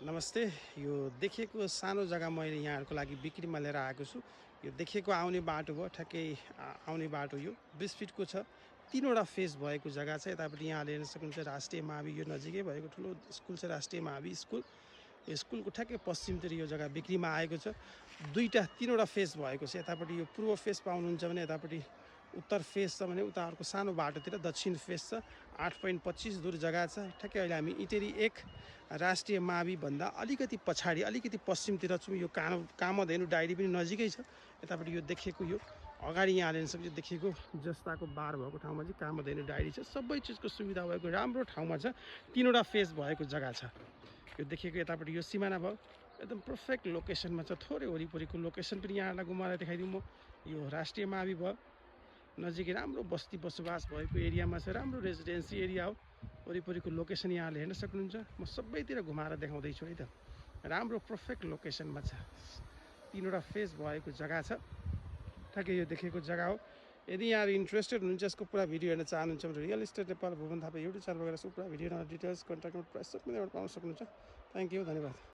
नमस्ते। यो देखिएको सानो जग्गा मैले यहाँहरूको लागि बिक्रीमा लिएर आएको छु। यो देखिएको आउने बाटो भयो, ठ्याक्कै आउने बाटो यो 20 फिटको छ। 3वटा फेज भएको जग्गा छ। यतापट्टि यहाँले हेर्न सक्नुहुन्छ राष्ट्रिय मावि, यो नजिकै भएको ठुलो स्कुल छ राष्ट्रिय मावि स्कुल। यो स्कुलको ठ्याक्कै पश्चिमतिर यो जग्गा बिक्रीमा आएको छ। 3वटा फेज भएको छ। यतापट्टि यो पूर्व फेज पाउनुहुन्छ भने यतापट्टि उत्तर फेज छ भने उता अर्को सानो बाटोतिर दक्षिण फेज छ। 8.25 दूर जग्गा छ। ठ्याक्कै अहिले हामी इटेरी 1 राष्ट्रिय मावि भन्दा अलिकति पछाडि, अलिकति पश्चिमतिर छौँ। यो कामधेनु डायरी पनि नजिकै छ। यतापट्टि यो देखिएको यो अगाडि यहाँले हेर्न सक्नुहुन्छ देखिएको जस्ताको बार भएको ठाउँमा चाहिँ कामधेनु डायरी छ। सबै चिजको सुविधा भएको राम्रो ठाउँमा छ। 3वटा फेज भएको जग्गा छ। यो देखिएको यतापट्टि यो सिमाना भयो, एकदम पर्फेक्ट लोकेसनमा छ। थोरै वरिपरिको लोकेसन पनि यहाँलाई घुमाएर देखाइदिउँ म। यो राष्ट्रिय मावि भयो, नजिकै राम्रो बस्ती बसोबास भएको एरियामा छ। राम्रो रेजिडेन्सी एरिया हो। वरिपरिको लोकेसन यहाँले हेर्न सक्नुहुन्छ। म सबैतिर घुमाएर देखाउँदैछु है त। राम्रो पर्फेक्ट लोकेसनमा छ। 3वटा फेज भएको जग्गा छ। ठ्याक्कै यो देखेको जग्गा हो। यदि यहाँहरू इन्ट्रेस्टेड हुनुहुन्छ यसको पुरा भिडियो हेर्न चाहनुहुन्छ भने real estate Nepal Bhuwan Thapa YouTube channel गएर पुरा भिडियो डिटेल्स कन्ट्याक्ट प्राइस सब पाउन सक्नुहुन्छ। थ्याङ्क यू, धन्यवाद।